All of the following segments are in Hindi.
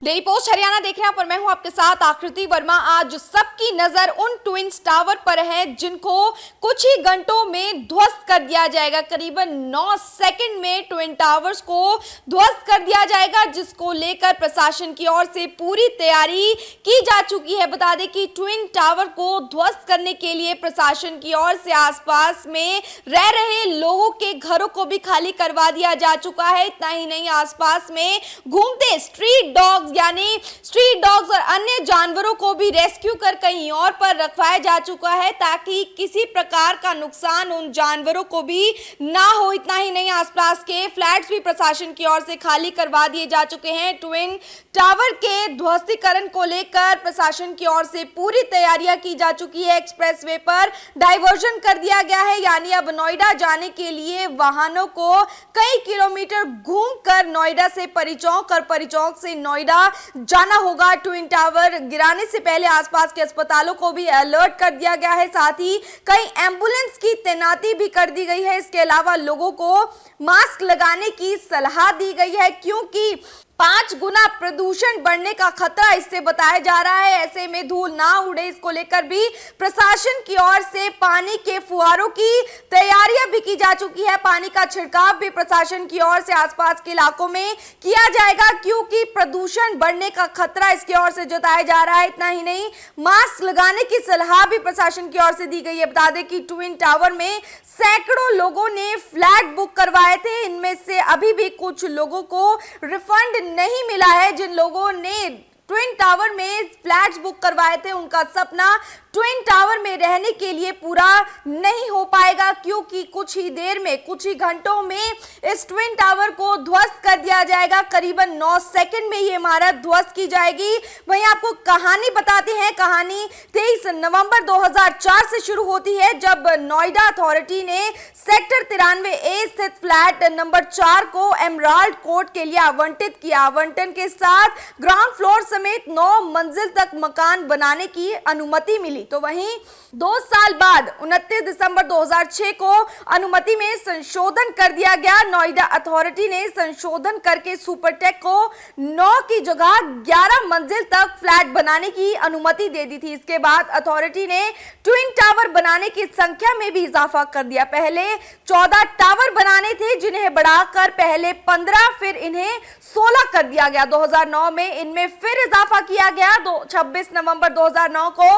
डेली पोस्ट हरियाणा देख रहे हैं पर मैं हूं आपके साथ आकृति वर्मा। आज सबकी नजर उन ट्विन्स टावर पर है जिनको कुछ ही घंटों में ध्वस्त कर दिया जाएगा। करीबन 9 सेकंड में ट्विन टावर्स को ध्वस्त कर दिया जाएगा, जिसको लेकर प्रशासन की ओर से पूरी तैयारी की जा चुकी है। बता दें कि ट्विन टावर को ध्वस्त करने के लिए प्रशासन की ओर से आसपास में रह रहे लोगों के घरों को भी खाली करवा दिया जा चुका है। इतना ही नहीं, आसपास में घूमते स्ट्रीट डॉग्स यानी स्ट्रीट डॉग्स और अन्य जानवरों को भी रेस्क्यू कर कहीं और पर रखवाया जा चुका है, ताकि किसी प्रकार का नुकसान उन जानवरों को भी ना हो। इतना ही नहीं, आसपास के फ्लैट्स भी प्रशासन की ओर से खाली करवा दिए जा चुके हैं। ट्विन टावर के ध्वस्तीकरण को लेकर प्रशासन की ओर से पूरी तैयारियां की जा चुकी है। एक्सप्रेसवे पर डाइवर्जन कर दिया गया है, यानी अब नोएडा जाने के लिए वाहनों को कई किलोमीटर घूमकर नोएडा से परिचौक और परिचौक से नोएडा जाना होगा। ट्विन टावर गिराने से पहले आसपास के अस्पतालों को भी अलर्ट कर दिया गया है, साथ ही कई एम्बुलेंस की तैनाती भी कर दी गई है। इसके अलावा लोगों को मास्क लगाने की सलाह दी गई है, क्योंकि 5 गुना प्रदूषण बढ़ने का खतरा इससे बताया जा रहा है। ऐसे में धूल ना उड़े, इसको लेकर भी प्रशासन की ओर से पानी के फुहारों की तैयारियां भी की जा चुकी है। पानी का छिड़काव भी प्रशासन की ओर से आसपास के इलाकों में किया जाएगा, क्योंकि प्रदूषण बढ़ने का खतरा इसकी ओर से जताया जा रहा है। इतना ही नहीं, मास्क लगाने की सलाह भी प्रशासन की ओर से दी गई है। बता दें कि ट्विन टावर में सैकड़ों लोगों ने फ्लैट बुक करवाए थे। इनमें से अभी भी कुछ लोगों को रिफंड नहीं मिला है। जिन लोगों ने ट्विन टावर में फ्लैट्स बुक करवाए थे, उनका सपना ट्विन टावर में रहने के लिए पूरा नहीं हो पाएगा, क्योंकि कुछ ही देर में, कुछ ही घंटों में इस ट्विन टावर को ध्वस्त कर दिया जाएगा। करीबन 9 सेकंड में ये इमारत ध्वस्त की जाएगी। वहीं आपको कहानी बताते हैं। कहानी 23 नवंबर 2004 से शुरू होती है, जब नोएडा अथॉरिटी ने सेक्टर 93A स्थित फ्लैट नंबर 4 को एमराल्ड कोर्ट के लिए आवंटित किया। आवंटन के साथ ग्राउंड फ्लोर समेत 9 मंजिल तक मकान बनाने की अनुमति मिली। तो वहीं 2 साल बाद 29 दिसंबर 2006 को अनुमति में संशोधन कर दिया गया। नोएडा अथॉरिटी ने संशोधन करके सुपरटेक को 9 की जगह 11 मंजिल तक फ्लैट बनाने की अनुमति दे दी थी। इसके बाद अथॉरिटी ने ट्विन टावर बनाने की संख्या में भी इजाफा कर दिया। पहले 14 टावर बनाने थे, जिन्हें बढ़ाकर पहले 15, फिर इन्हें 16 कर दिया गया। 2009 में इनमें फिर इजाफा किया गया। 26 नवंबर 2009 को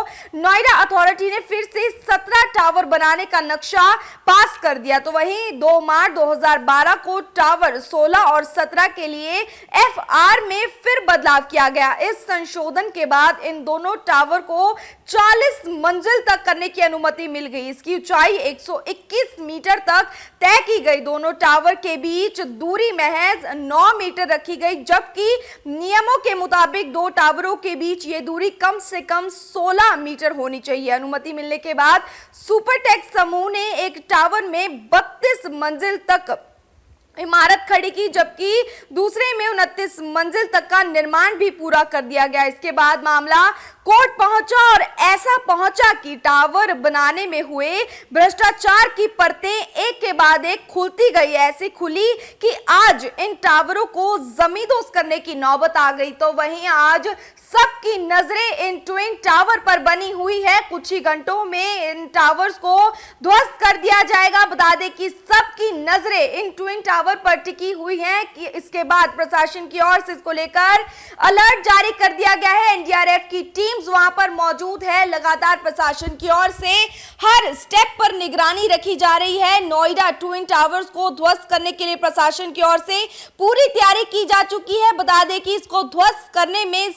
नोएडा अथॉरिटी ने फिर से 17 टावर बनाने का नक्शा पास कर दिया। तो वहीं 2 मार्च 2012 को टावर 16 और 17 के लिए एफआर में फिर बदलाव किया गया। इस संशोधन के बाद इन दोनों टावर को 40 मंजिल तक करने की अनुमति मिल गई। इसकी ऊंचाई 121 मीटर तक तय की गई। दोनों टावर के बीच दूरी महज 9 मीटर रखी गई, जबकि नियमों के मुताबिक 2 टावरों के बीच ये दूरी कम से कम 16 मीटर होनी चाहिए। अनुमति मिलने के बाद सुपरटेक समूह ने एक टावर में 32 मंजिल तक इमारत खड़ी की, जबकि दूसरे में 29 मंजिल तक का निर्माण भी पूरा कर दिया गया। इसके बाद मामला कोर्ट पहुंचा और ऐसा पहुंचा कि टावर बनाने में हुए भ्रष्टाचार की परतें एक के बाद एक खुलती गई। ऐसी खुली कि आज इन टावरों को जमींदोज करने की नौबत आ गई। तो वहीं आज सबकी नजरें इन ट्विन टावर पर बनी हुई है। कुछ ही घंटों में इन टावर्स को ध्वस्त कर दिया जाएगा। बता दें कि सबकी नजरें इन ट्विन टावर पर टिकी हुई हैं कि इसके बाद प्रशासन की ओर से इसको लेकर अलर्ट जारी कर दिया गया है। एनडीआरएफ की टीम्स वहां पर मौजूद है। लगातार प्रशासन की ओर से हर स्टेप पर निगरानी रखी जा रही है। नोएडा ट्विन टावर्स को ध्वस्त करने के लिए प्रशासन की ओर से पूरी तैयारी की जा चुकी है। बता दें कि इसको ध्वस्त करने में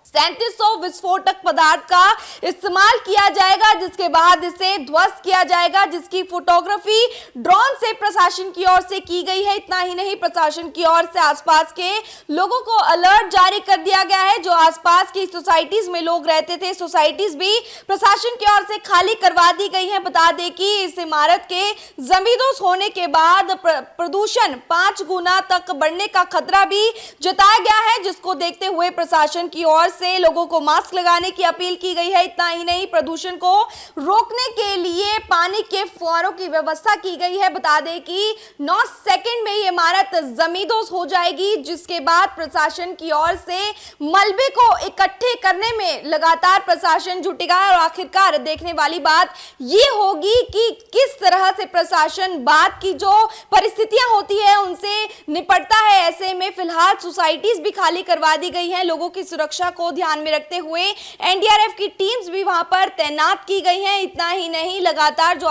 3700 विस्फोटक पदार्थ का इस्तेमाल किया जाएगा, जिसके बाद इसे ध्वस्त किया जाएगा, जिसकी फोटोग्राफी ड्रोन से प्रशासन की ओर से की गई है। इतना ही नहीं, प्रशासन की ओर से आसपास के लोगों को अलर्ट जारी कर दिया गया है। जो आसपास की सोसाइटीज में लोग रहते थे, सोसाइटीज भी प्रशासन की ओर से खाली करवा दी गई हैं। बता दें कि इस इमारत के जमींदोज होने के बाद प्रदूषण 5 गुना तक बढ़ने का खतरा भी जताया गया है, जिसको देखते हुए प्रशासन की ओर से लोगों को मास्क लगाने की अपील की गई है। इतना ही नहीं, प्रदूषण को रोकने के लिए पानी के फुहारों की व्यवस्था की गई है। बता दें कि 9 सेकंड में ये इमारत जमींदोज हो जाएगी, जिसके बाद प्रशासन की ओर से मलबे को इकट्ठे करने में लगातार प्रशासन जुटेगा और आखिरकार देखने वाली बात ये होगी कि किस तरह से प्रशासन बाद की जो परिस्थितियां होती है उनसे निपटता है। ऐसे में फिलहाल सोसाइटीज भी खाली करवा दी गई हैं। लोगों की सुरक्षा को ध्यान में रखते हुए एनडीआरएफ की टीम्स भी वहां पर तैनात की गई हैं। इतना ही नहीं, लगातार जो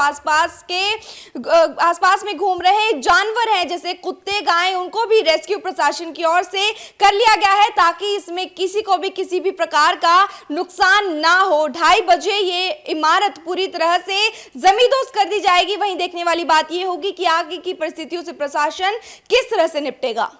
आसपास में घूम रहे जानवर हैं जैसे कुत्ते, गाय, उनको भी रेस्क्यू प्रशासन की ओर से कर लिया गया है ताकि इसमें किसी को भी किसी भी प्रकार का नुकसान ना हो। 2:30 बजे ये इमारत पूरी तरह से जमींदोज कर दी जाएगी। वहीं देखने वाली बात ये होगी कि आगे की परिस्थितियों से प्रशासन किस तरह से निपटेगा।